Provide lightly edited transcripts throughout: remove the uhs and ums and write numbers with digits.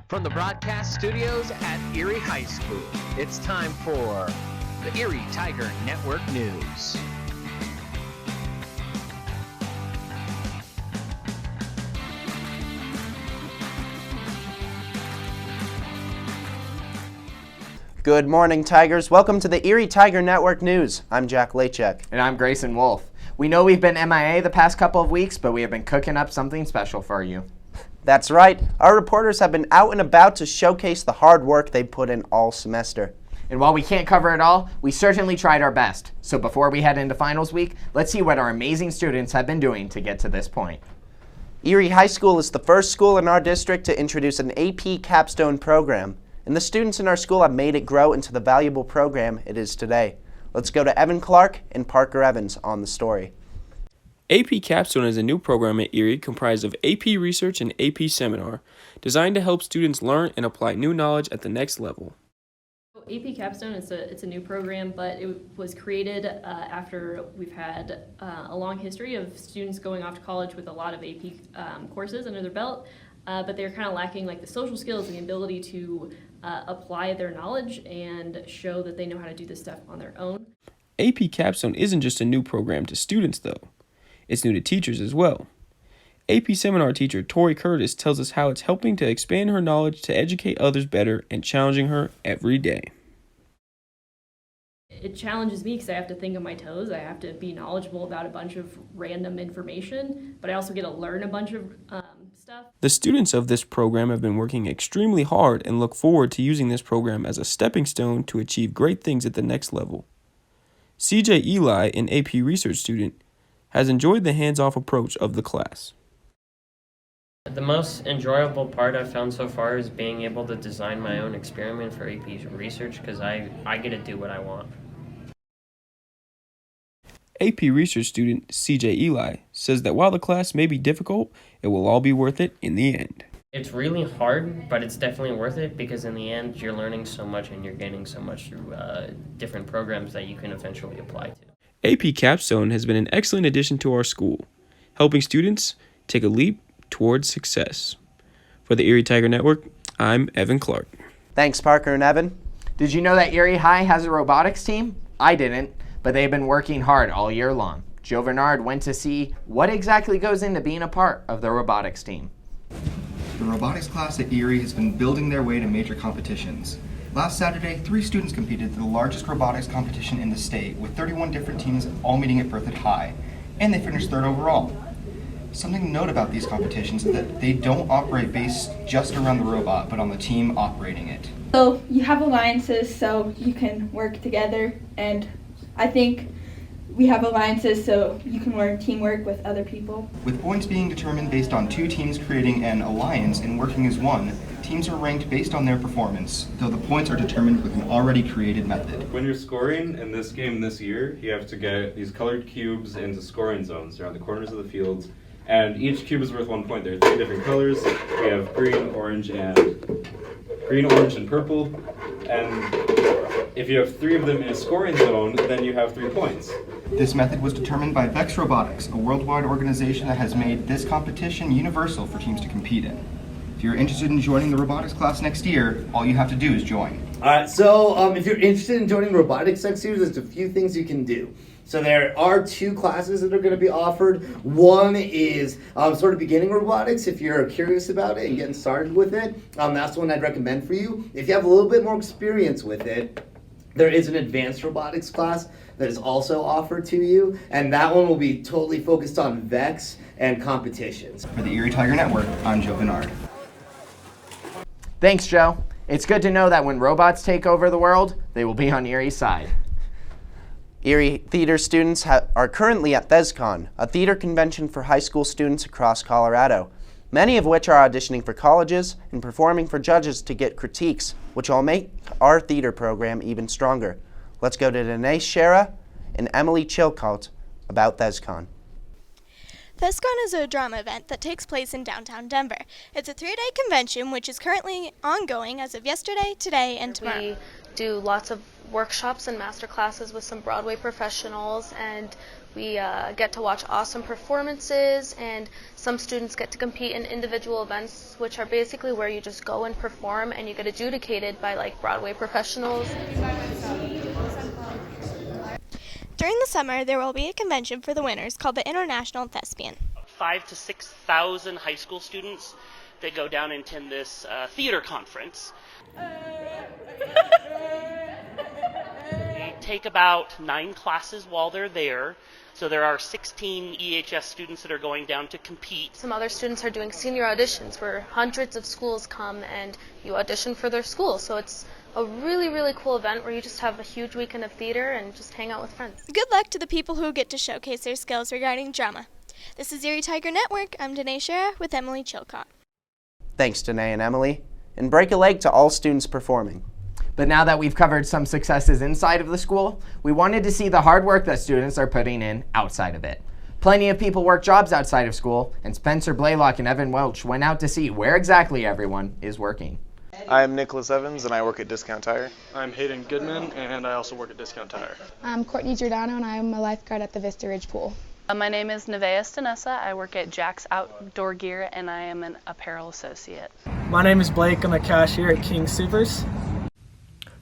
From the broadcast studios at Erie High School, it's time for the Erie Tiger Network News. Good morning, Tigers. Welcome to the Erie Tiger Network News. I'm Jack Lachek. And I'm Grayson Wolf. We know we've been MIA the past couple of weeks, but we have been cooking up something special for you. That's right. Our reporters have been out and about to showcase the hard work they put in all semester. And while we can't cover it all, we certainly tried our best. So before we head into finals week, let's see what our amazing students have been doing to get to this point. Erie High School is the first school in our district to introduce an AP Capstone program, and the students in our school have made it grow into the valuable program it is today. Let's go to Evan Clark and Parker Evans on the story. AP Capstone is a new program at Erie comprised of AP Research and AP Seminar, designed to help students learn and apply new knowledge at the next level. AP Capstone it's a new program, but it was created after we've had a long history of students going off to college with a lot of AP courses under their belt, but they're kind of lacking like the social skills and the ability to apply their knowledge and show that they know how to do this stuff on their own. AP Capstone isn't just a new program to students, though. It's new to teachers as well. AP Seminar teacher Tori Curtis tells us how it's helping to expand her knowledge to educate others better and challenging her every day. It challenges me because I have to think on my toes. I have to be knowledgeable about a bunch of random information, but I also get to learn a bunch of stuff. The students of this program have been working extremely hard and look forward to using this program as a stepping stone to achieve great things at the next level. CJ Eli, an AP Research student, has enjoyed the hands-off approach of the class. The most enjoyable part I've found so far is being able to design my own experiment for AP Research because I get to do what I want. AP Research student CJ Eli says that while the class may be difficult, it will all be worth it in the end. It's really hard, but it's definitely worth it because in the end you're learning so much and you're gaining so much through different programs that you can eventually apply to. AP Capstone has been an excellent addition to our school, helping students take a leap towards success. For the Erie Tiger Network, I'm Evan Clark. Thanks, Parker and Evan. Did you know that Erie High has a robotics team? I didn't, but they've been working hard all year long. Joe Bernard went to see what exactly goes into being a part of the robotics team. The robotics class at Erie has been building their way to major competitions. Last Saturday, 3 students competed in the largest robotics competition in the state, with 31 different teams all meeting at Berthoud High, and they finished 3rd overall. Something to note about these competitions is that they don't operate based just around the robot, but on the team operating it. So you have alliances so you can work together, and I think we have alliances so you can learn teamwork with other people. With points being determined based on 2 teams creating an alliance and working as one, teams are ranked based on their performance, though the points are determined with an already created method. When you're scoring in this game this year, you have to get these colored cubes into scoring zones around the corners of the fields, and each cube is worth 1 point. There are 3 different colors. We have green, orange, and purple. And if you have 3 of them in a scoring zone, then you have 3 points. This method was determined by Vex Robotics, a worldwide organization that has made this competition universal for teams to compete in. If you're interested in joining the robotics class next year, all you have to do is join. Alright, so if you're interested in joining robotics next year, there's a few things you can do. So there are 2 classes that are going to be offered. One is sort of beginning robotics, if you're curious about it and getting started with it. That's the one I'd recommend for you. If you have a little bit more experience with it, there is an advanced robotics class that is also offered to you, and that one will be totally focused on VEX and competitions. For the Erie Tiger Network, I'm Joe Bernard. Thanks, Joe. It's good to know that when robots take over the world, they will be on Erie's side. Erie theater students are currently at ThesCon, a theater convention for high school students across Colorado, many of which are auditioning for colleges and performing for judges to get critiques, which will make our theater program even stronger. Let's go to Danae Shera and Emily Chilcolt about ThesCon. ThesCon is a drama event that takes place in downtown Denver. It's a 3-day convention which is currently ongoing as of yesterday, today, and tomorrow. We do lots of workshops and master classes with some Broadway professionals, and We get to watch awesome performances, and some students get to compete in individual events, which are basically where you just go and perform and you get adjudicated by like Broadway professionals. During the summer, there will be a convention for the winners called the International Thespian. 5,000 to 6,000 high school students that go down and attend this theater conference. They take about 9 classes while they're there. So there are 16 EHS students that are going down to compete. Some other students are doing senior auditions where hundreds of schools come and you audition for their school. So it's a really, really cool event where you just have a huge weekend of theater and just hang out with friends. Good luck to the people who get to showcase their skills regarding drama. This is Erie Tiger Network. I'm Danae Shara with Emily Chilcott. Thanks, Danae and Emily. And break a leg to all students performing. But now that we've covered some successes inside of the school, we wanted to see the hard work that students are putting in outside of it. Plenty of people work jobs outside of school, and Spencer Blaylock and Evan Welch went out to see where exactly everyone is working. I'm Nicholas Evans, and I work at Discount Tire. I'm Hayden Goodman, and I also work at Discount Tire. I'm Courtney Giordano, and I'm a lifeguard at the Vista Ridge Pool. My name is Nevaeh Stanessa. I work at Jack's Outdoor Gear, and I am an apparel associate. My name is Blake. I'm a cashier at King Supers.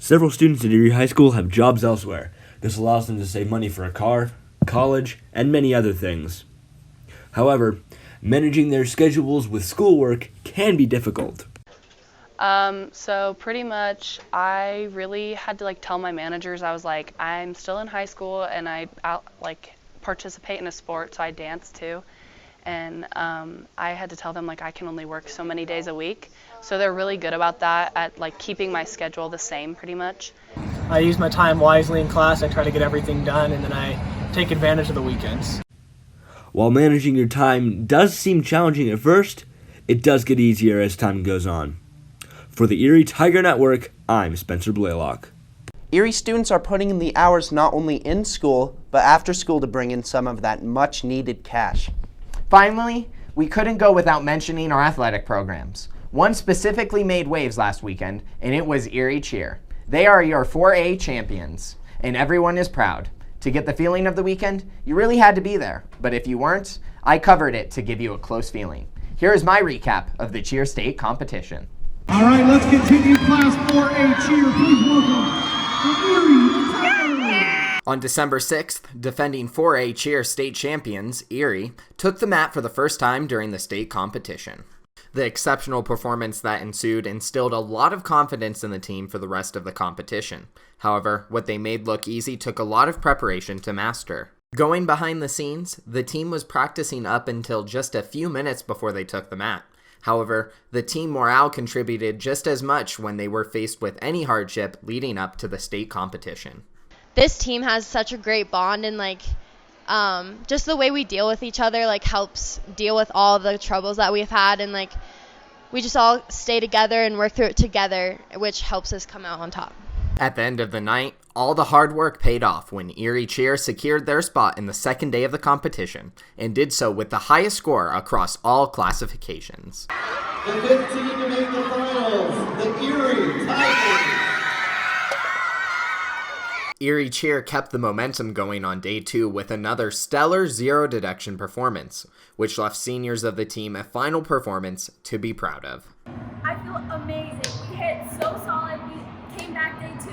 Several students at Erie High School have jobs elsewhere. This allows them to save money for a car, college, and many other things. However, managing their schedules with schoolwork can be difficult. So pretty much I really had to tell my managers, I was like, I'm still in high school and I participate in a sport, so I dance too. And I had to tell them I can only work so many days a week. So they're really good about that, at keeping my schedule the same pretty much. I use my time wisely in class. I try to get everything done, and then I take advantage of the weekends. While managing your time does seem challenging at first, it does get easier as time goes on. For the Erie Tiger Network, I'm Spencer Blaylock. Erie students are putting in the hours not only in school, but after school to bring in some of that much-needed cash. Finally, we couldn't go without mentioning our athletic programs. One specifically made waves last weekend, and it was Erie Cheer. They are your 4A champions, and everyone is proud. To get the feeling of the weekend, you really had to be there. But if you weren't, I covered it to give you a close feeling. Here is my recap of the cheer state competition. All right, let's continue Class 4A cheer. Please welcome the Erie Tigers. On December 6th, defending 4A cheer state champions, Erie, took the mat for the first time during the state competition. The exceptional performance that ensued instilled a lot of confidence in the team for the rest of the competition. However, what they made look easy took a lot of preparation to master. Going behind the scenes, the team was practicing up until just a few minutes before they took the mat. However, the team morale contributed just as much when they were faced with any hardship leading up to the state competition. This team has such a great bond, and just the way we deal with each other helps deal with all the troubles that we've had, and we just all stay together and work through it together, which helps us come out on top. At the end of the night, all the hard work paid off when Erie Cheer secured their spot in the second day of the competition, and did so with the highest score across all classifications. The 15 to make the finals, the Erie Tigers. Erie Cheer kept the momentum going on day 2 with another stellar zero deduction performance, which left seniors of the team a final performance to be proud of. I feel amazing. We hit so solid. We came back day 2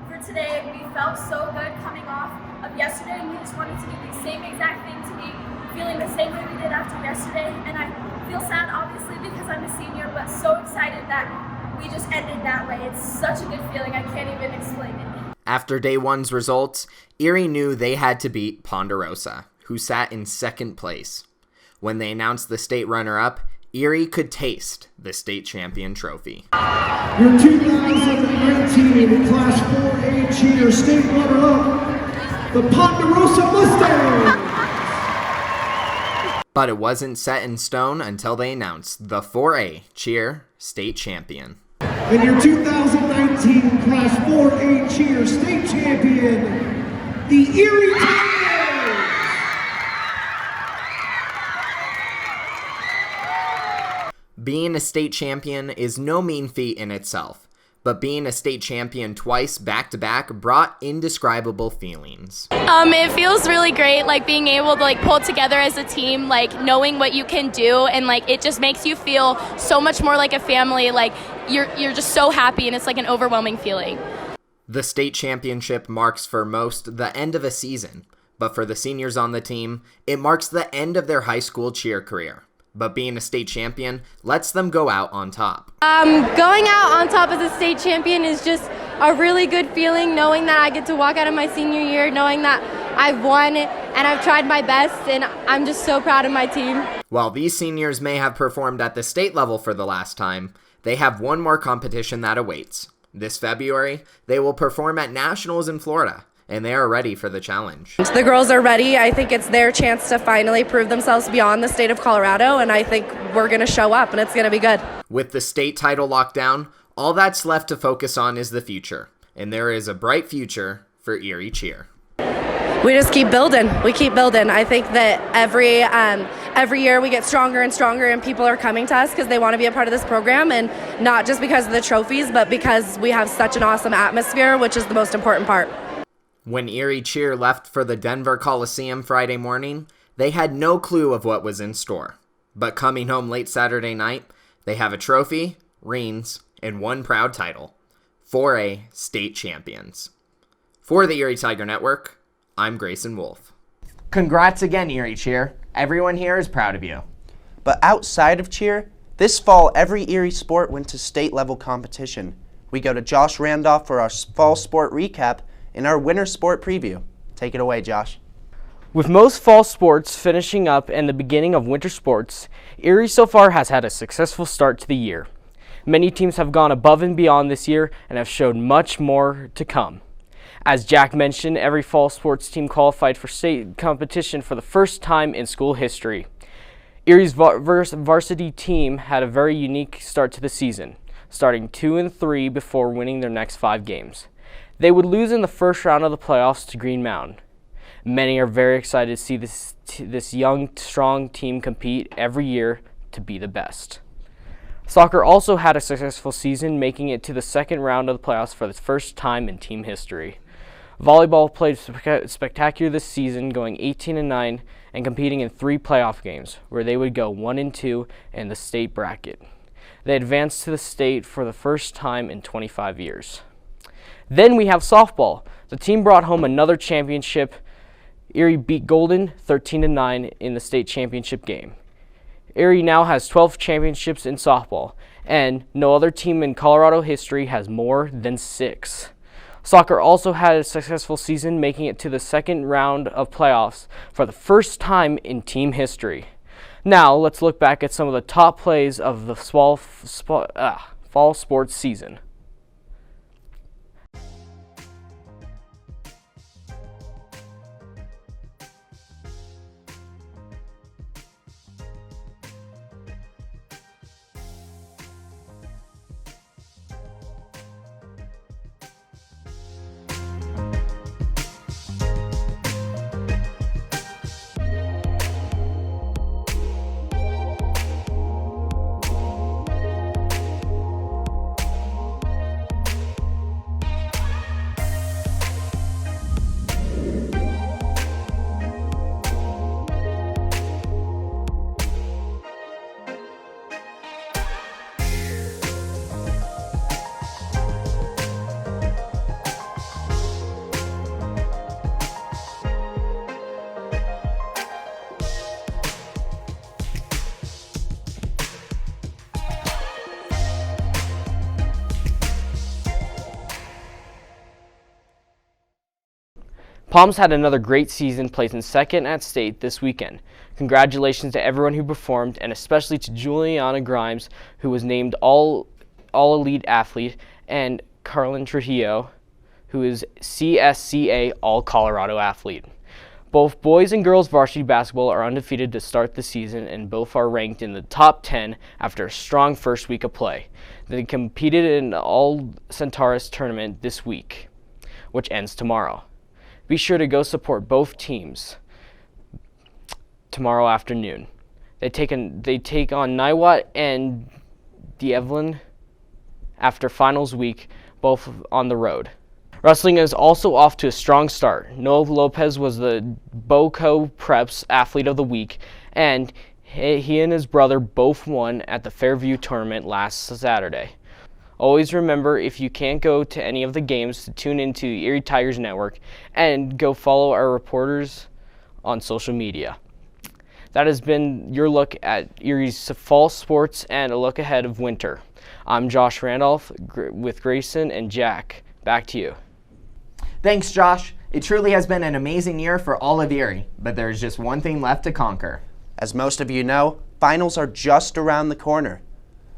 for today. We felt so good coming off of yesterday, and we just wanted to do the same exact thing to be feeling the same way we did after yesterday. And I feel sad, obviously, because I'm a senior, but so excited that we just ended that way. It's such a good feeling. I can't even explain it. After day 1's results, Erie knew they had to beat Ponderosa, who sat in second place. When they announced the state runner-up, Erie could taste the state champion trophy. Your 2019 Class 4A cheer state runner-up, the Ponderosa Mustangs. But it wasn't set in stone until they announced the 4A cheer state champion. And your 2019 Class 4A cheer state champion, the Erie Tigers. Being a state champion is no mean feat in itself, but being a state champion twice back-to-back brought indescribable feelings. It feels really great, like being able to pull together as a team, knowing what you can do, and it just makes you feel so much more like a family. You're just so happy, and it's an overwhelming feeling. The state championship marks for most the end of a season, but for the seniors on the team, it marks the end of their high school cheer career. But being a state champion lets them go out on top. Going out on top as a state champion is just a really good feeling, knowing that I get to walk out of my senior year, knowing that I've won and I've tried my best, and I'm just so proud of my team. While these seniors may have performed at the state level for the last time, they have one more competition that awaits. This February, they will perform at Nationals in Florida, and they are ready for the challenge. The girls are ready. I think it's their chance to finally prove themselves beyond the state of Colorado, and I think we're going to show up, and it's going to be good. With the state title locked down, all that's left to focus on is the future, and there is a bright future for Erie Cheer. We just keep building. We keep building. I think that every year we get stronger and stronger, and people are coming to us because they want to be a part of this program, and not just because of the trophies, but because we have such an awesome atmosphere, which is the most important part. When Erie Cheer left for the Denver Coliseum Friday morning, they had no clue of what was in store. But coming home late Saturday night, they have a trophy, rings, and one proud title: 4A state champions. For the Erie Tiger Network, I'm Grayson Wolf. Congrats again, Erie Cheer. Everyone here is proud of you. But outside of cheer, this fall every Erie sport went to state-level competition. We go to Josh Randolph for our fall sport recap in our winter sport preview. Take it away, Josh. With most fall sports finishing up and the beginning of winter sports, Erie so far has had a successful start to the year. Many teams have gone above and beyond this year and have showed much more to come. As Jack mentioned, every fall sports team qualified for state competition for the first time in school history. Erie's varsity team had a very unique start to the season, starting 2-3 before winning their next 5 games. They would lose in the first round of the playoffs to Green Mountain. Many are very excited to see this young, strong team compete every year to be the best. Soccer also had a successful season, making it to the second round of the playoffs for the first time in team history. Volleyball played spectacular this season, going 18-9 and competing in 3 playoff games, where they would go 1-2 in the state bracket. They advanced to the state for the first time in 25 years. Then we have softball. The team brought home another championship. Erie beat Golden 13-9 in the state championship game. Erie now has 12 championships in softball, and no other team in Colorado history has more than 6. Soccer also had a successful season, making it to the second round of playoffs for the first time in team history. Now let's look back at some of the top plays of the fall sports season. Palms had another great season, placing second at state this weekend. Congratulations to everyone who performed, and especially to Juliana Grimes, who was named All-Elite Athlete, and Carlin Trujillo, who is CSCA All-Colorado Athlete. Both boys and girls varsity basketball are undefeated to start the season, and both are ranked in the top 10 after a strong first week of play. They competed in the All-Centaurus tournament this week, which ends tomorrow. Be sure to go support both teams tomorrow afternoon. They take on Niwot and D'Evelyn after finals week, both on the road. Wrestling is also off to a strong start. Noah Lopez was the BOCO Preps Athlete of the Week, and he and his brother both won at the Fairview tournament last Saturday. Always remember, if you can't go to any of the games, to tune into Erie Tigers Network and go follow our reporters on social media. That has been your look at Erie's fall sports and a look ahead of winter. I'm Josh Randolph with Grayson and Jack. Back to you. Thanks, Josh. It truly has been an amazing year for all of Erie, but there is just one thing left to conquer. As most of you know, finals are just around the corner.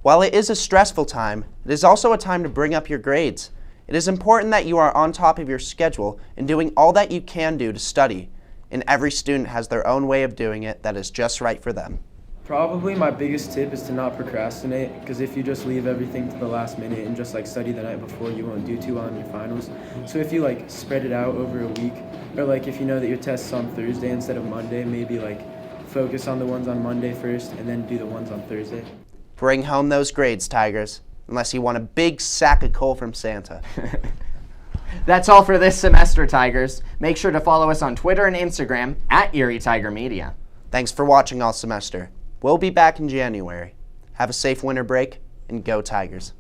While it is a stressful time, it is also a time to bring up your grades. It is important that you are on top of your schedule and doing all that you can do to study, and every student has their own way of doing it that is just right for them. Probably my biggest tip is to not procrastinate, because if you just leave everything to the last minute and just study the night before, you won't do too well in your finals. So if you spread it out over a week, or if you know that your test is on Thursday instead of Monday, maybe focus on the ones on Monday first and then do the ones on Thursday. Bring home those grades, Tigers, unless you want a big sack of coal from Santa. That's all for this semester, Tigers. Make sure to follow us on Twitter and Instagram at Erie Tiger Media. Thanks for watching all semester. We'll be back in January. Have a safe winter break, and go Tigers.